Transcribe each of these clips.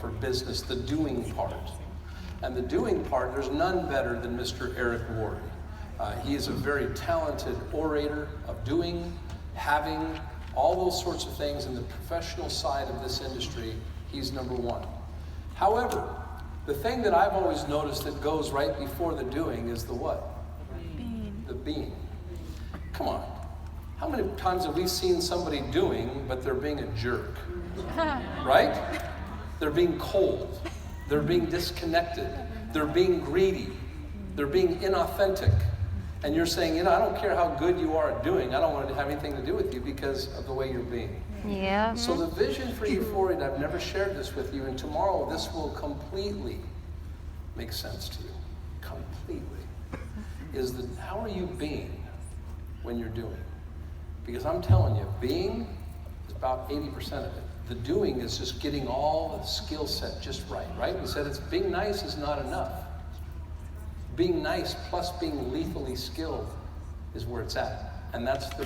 for business, the doing part. And the doing part, there's none better than Mr. Eric Worre. He is a very talented orator of doing, having, all those sorts of things. In the professional side of this industry, he's number one. However, the thing that I've always noticed that goes right before the doing is the what? The being. Come on. How many times have we seen somebody doing, but they're being a jerk? Right? They're being cold. They're being disconnected. They're being greedy. They're being inauthentic. And you're saying, I don't care how good you are at doing. I don't want to have anything to do with you because of the way you're being. Yeah. So the vision for Euphoria, and I've never shared this with you, and tomorrow this will completely make sense to you. Completely. Is that how are you being when you're doing? Because I'm telling you, being is about 80% of it. The doing is just getting all the skill set just right? We said being nice is not enough. Being nice plus being lethally skilled is where it's at. And that's the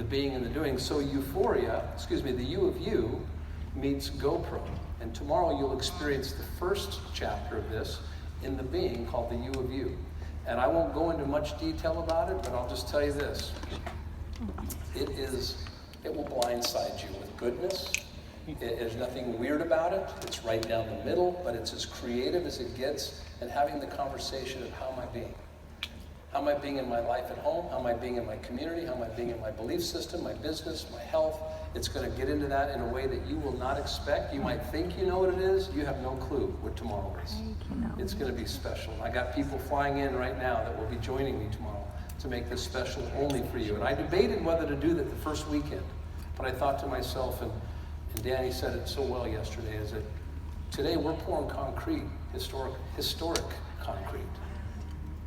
being and the doing. So Euphoria, the U of you meets GoPro. And tomorrow you'll experience the first chapter of this in the being called the U of you. And I won't go into much detail about it, but I'll just tell you this. It will blindside you with goodness. There's nothing weird about it. It's right down the middle, but it's as creative as it gets, and having the conversation of how am I being? How am I being in my life at home? How am I being in my community? How am I being in my belief system, my business, my health? It's going to get into that in a way that you will not expect. You might think you know what it is. You have no clue what tomorrow is. It's going to be special. I got people flying in right now that will be joining me tomorrow to make this special only for you. And I debated whether to do that the first weekend, but I thought to myself, and Danny said it so well yesterday, is that today we're pouring concrete, historic concrete.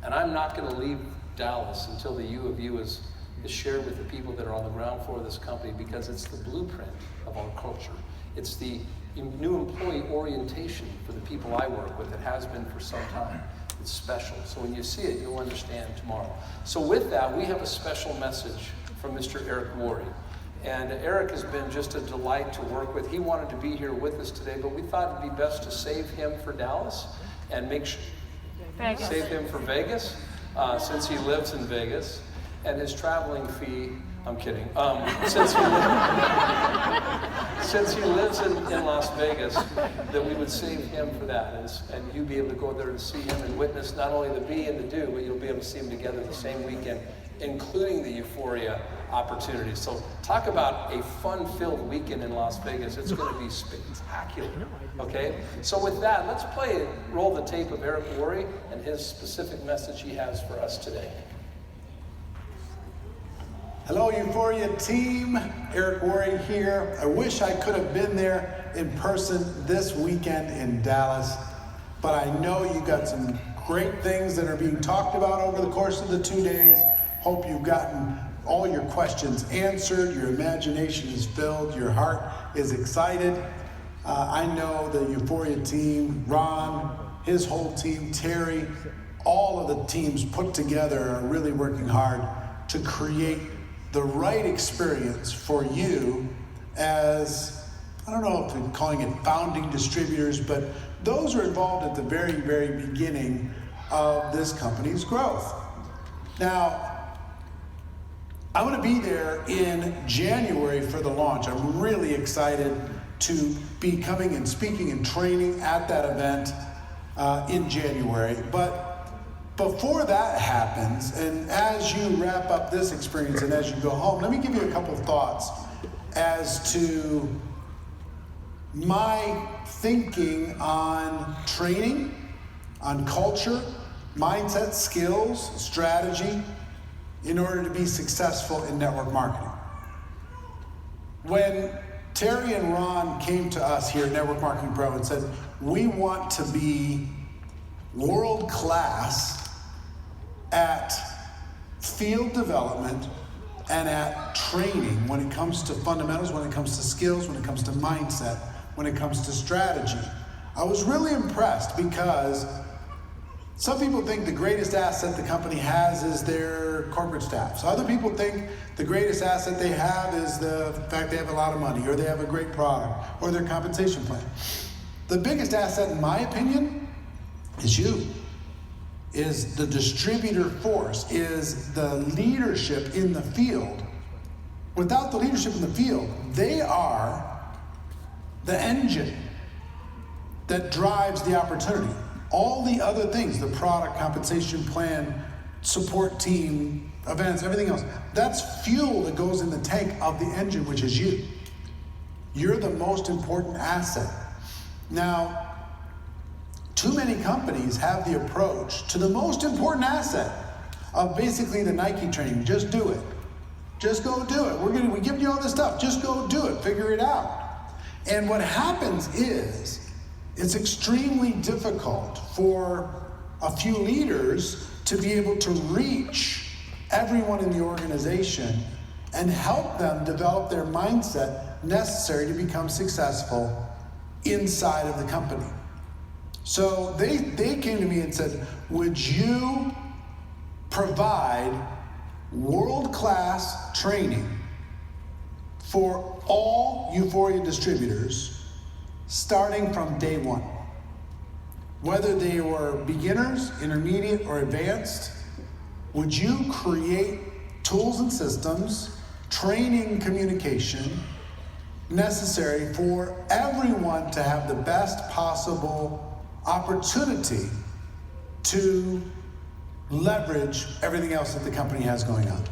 And I'm not going to leave Dallas until the U of you is shared with the people that are on the ground floor of this company, because it's the blueprint of our culture. It's the new employee orientation for the people I work with. It has been for some time. It's special. So when you see it, you'll understand tomorrow. So with that, we have a special message from Mr. Eric Worre. And Eric has been just a delight to work with. He wanted to be here with us today, but we thought it'd be best to save him for Dallas and save him for Vegas, since he lives in Vegas. And his traveling fee, I'm kidding, since he lives in Las Vegas, that we would save him for that. And you'd be able to go there to see him and witness not only the be and the do, but you'll be able to see them together the same weekend, including the Euphoria opportunity. So talk about a fun-filled weekend in Las Vegas. It's going to be spectacular, okay? So with that, let's roll the tape of Eric Worre and his specific message he has for us today. Hello, Euphoria team. Eric Worre here. I wish I could have been there in person this weekend in Dallas, but I know you got some great things that are being talked about over the course of the 2 days. Hope you've gotten all your questions answered, your imagination is filled, your heart is excited. I know the Euphoria team, Ron, his whole team, Terry, all of the teams put together are really working hard to create the right experience for you as, I don't know if we're calling it founding distributors, but those are involved at the very, very beginning of this company's growth. Now, I'm going to be there in January for the launch. I'm really excited to be coming and speaking and training at that event in January. But before that happens, and as you wrap up this experience and as you go home, let me give you a couple of thoughts as to my thinking on training, on culture, mindset, skills, strategy, in order to be successful in network marketing. When Terry and Ron came to us here at Network Marketing Pro and said, we want to be world class at field development and at training when it comes to fundamentals, when it comes to skills, when it comes to mindset, when it comes to strategy. I was really impressed because some people think the greatest asset the company has is their corporate staff. So other people think the greatest asset they have is the fact they have a lot of money, or they have a great product, or their compensation plan. The biggest asset, in my opinion, is you. Is the distributor force, is the leadership in the field. Without the leadership in the field, they are the engine that drives the opportunity. All the other things, the product, compensation plan, support team, events, everything else, that's fuel that goes in the tank of the engine, which is you. You're the most important asset. Now, too many companies have the approach to the most important asset of basically the Nike training. Just do it. Just go do it. We give you all this stuff. Just go do it. Figure it out. And what happens is it's extremely difficult for a few leaders to be able to reach everyone in the organization and help them develop their mindset necessary to become successful inside of the company. So they came to me and said, would you provide world-class training for all Euphoria distributors starting from day one? Whether they were beginners, intermediate, or advanced, would you create tools and systems, training, communication necessary for everyone to have the best possible opportunity to leverage everything else that the company has going on?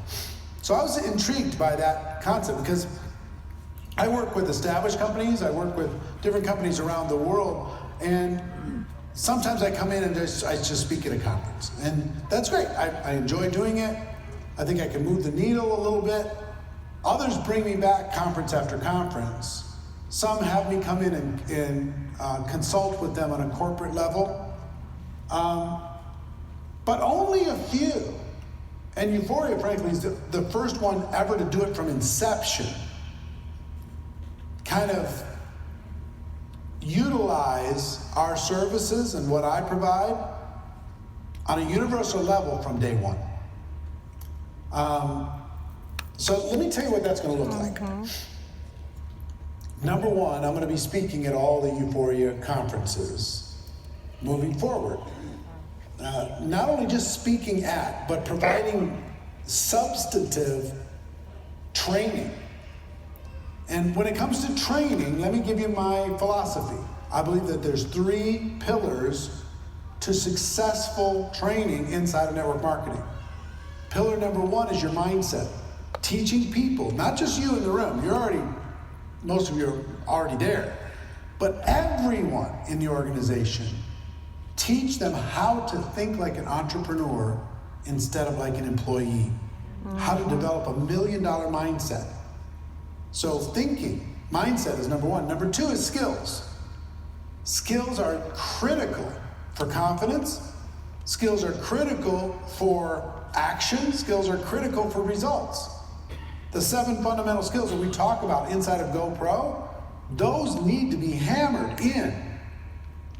So I was intrigued by that concept because I work with established companies, I work with different companies around the world, and sometimes I come in and I just speak at a conference. And that's great, I enjoy doing it. I think I can move the needle a little bit. Others bring me back conference after conference. Some have me come in and consult with them on a corporate level. But only a few. And Euphoria, frankly, is the first one ever to do it from inception. Kind of utilize our services and what I provide on a universal level from day one. So let me tell you what that's going to look like. Number one, I'm going to be speaking at all the Euphoria conferences moving forward. Not only just speaking at, but providing substantive training. And when it comes to training, let me give you my philosophy. I believe that there's 3 pillars to successful training inside of network marketing. Pillar number 1 is your mindset. Teaching people, not just you in the room, most of you are already there, but everyone in the organization. Teach them how to think like an entrepreneur instead of like an employee. How to develop $1 million mindset. So thinking, mindset is number 1. Number 2 is skills. Skills are critical for confidence. Skills are critical for action. Skills are critical for results. The 7 fundamental skills that we talk about inside of GoPro, those need to be hammered in.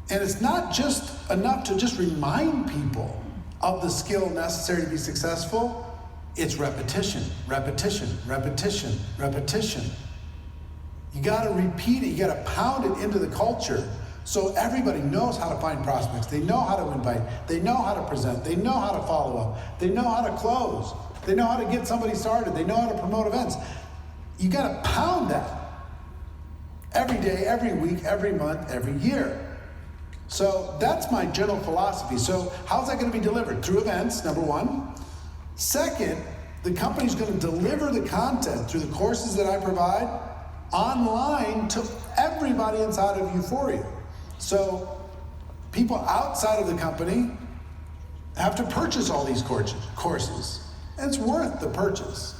And it's not just enough to just remind people of the skill necessary to be successful. It's repetition, repetition, repetition, repetition. You gotta repeat it, you gotta pound it into the culture so everybody knows how to find prospects, they know how to invite, they know how to present, they know how to follow up, they know how to close, they know how to get somebody started, they know how to promote events. You gotta pound that every day, every week, every month, every year. So that's my general philosophy. So how's that gonna be delivered? Through events, number 1. Second, the company's going to deliver the content through the courses that I provide online to everybody inside of Euphoria. So people outside of the company have to purchase all these courses. And it's worth the purchase.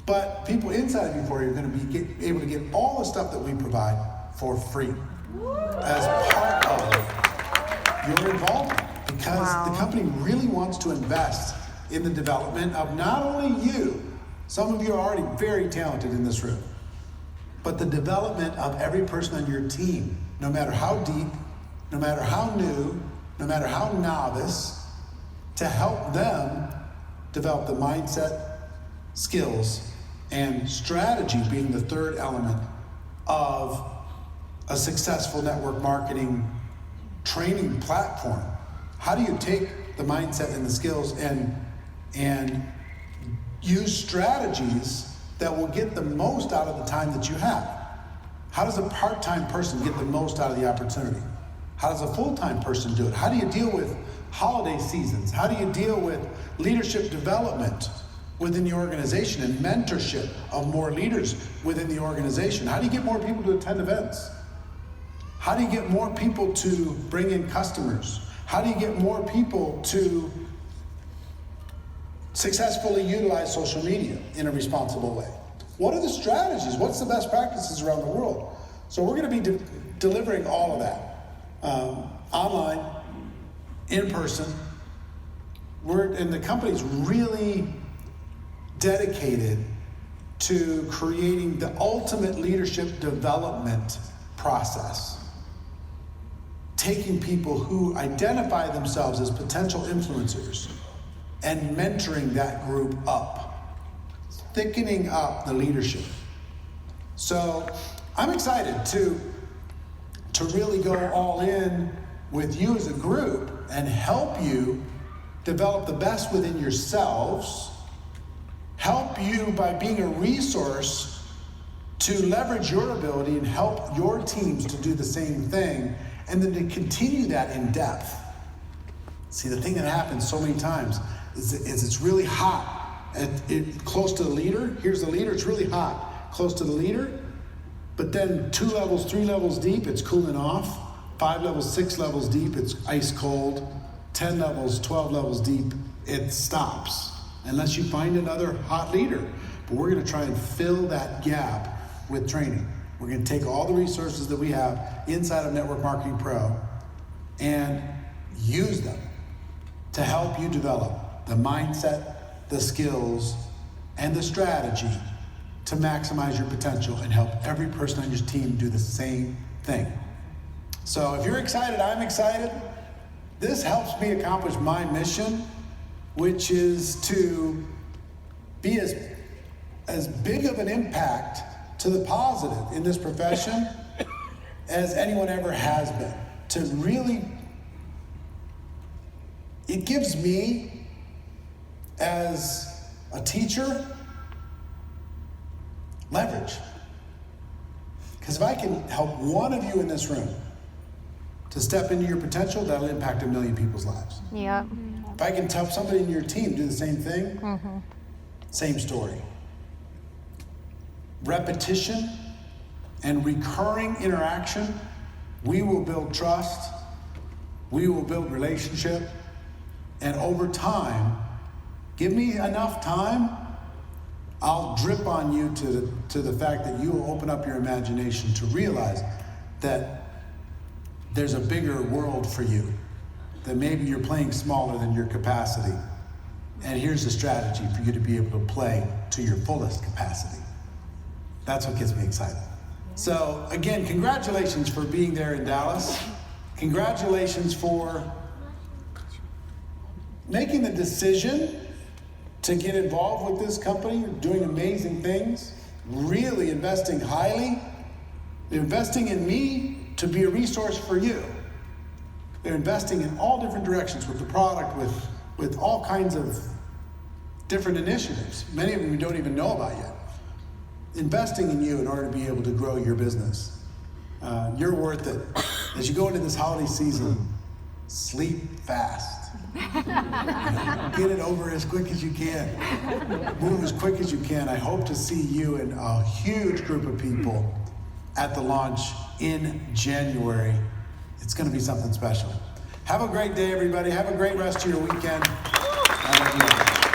But people inside of Euphoria are going to be able to get all the stuff that we provide for free as part of your involvement. Because the company really wants to invest in the development of not only you, some of you are already very talented in this room, but the development of every person on your team, no matter how deep, no matter how new, no matter how novice, to help them develop the mindset, skills, and strategy being the 3rd element of a successful network marketing training platform? How do you take the mindset and the skills and use strategies that will get the most out of the time that you have? How does a part-time person get the most out of the opportunity? How does a full-time person do it? How do you deal with holiday seasons? How do you deal with leadership development within the organization and mentorship of more leaders within the organization? How do you get more people to attend events? How do you get more people to bring in customers? How do you get more people to successfully utilize social media in a responsible way? What are the strategies? What's the best practices around the world? So we're going to be delivering all of that online, in person. And the company's really dedicated to creating the ultimate leadership development process. Taking people who identify themselves as potential influencers and mentoring that group up. Thickening up the leadership. So I'm excited to really go all in with you as a group and help you develop the best within yourselves, help you by being a resource to leverage your ability and help your teams to do the same thing, and then to continue that in depth. See, the thing that happens so many times is it's really hot close to the leader. Here's the leader, it's really hot close to the leader, but then 2 levels, 3 levels deep, it's cooling off. 5 levels, 6 levels deep, it's ice cold. 10 levels, 12 levels deep, it stops. Unless you find another hot leader. But we're gonna try and fill that gap with training. We're gonna take all the resources that we have inside of Network Marketing Pro and use them to help you develop the mindset, the skills, and the strategy to maximize your potential and help every person on your team do the same thing. So if you're excited, I'm excited. This helps me accomplish my mission, which is to be as big of an impact to the positive in this profession as anyone ever has been. To really, it gives me, as a teacher, leverage. Because if I can help one of you in this room to step into your potential, that'll impact 1 million people's lives. Yeah. If I can help somebody in your team do the same thing, same story. Repetition and recurring interaction, we will build trust, we will build relationship, and over time, give me enough time, I'll drip on you to the fact that you will open up your imagination to realize that there's a bigger world for you, that maybe you're playing smaller than your capacity. And here's a strategy for you to be able to play to your fullest capacity. That's what gets me excited. So again, congratulations for being there in Dallas. Congratulations for making the decision to get involved with this company, doing amazing things, really investing highly, investing in me to be a resource for you. They're investing in all different directions with the product, with all kinds of different initiatives, many of them we don't even know about yet. Investing in you in order to be able to grow your business. You're worth it. As you go into this holiday season, sleep fast. Get it over as quick as you can. Move as quick as you can. I hope to see you and a huge group of people at the launch in January. It's going to be something special. Have a great day, everybody. Have a great rest of your weekend. I love you.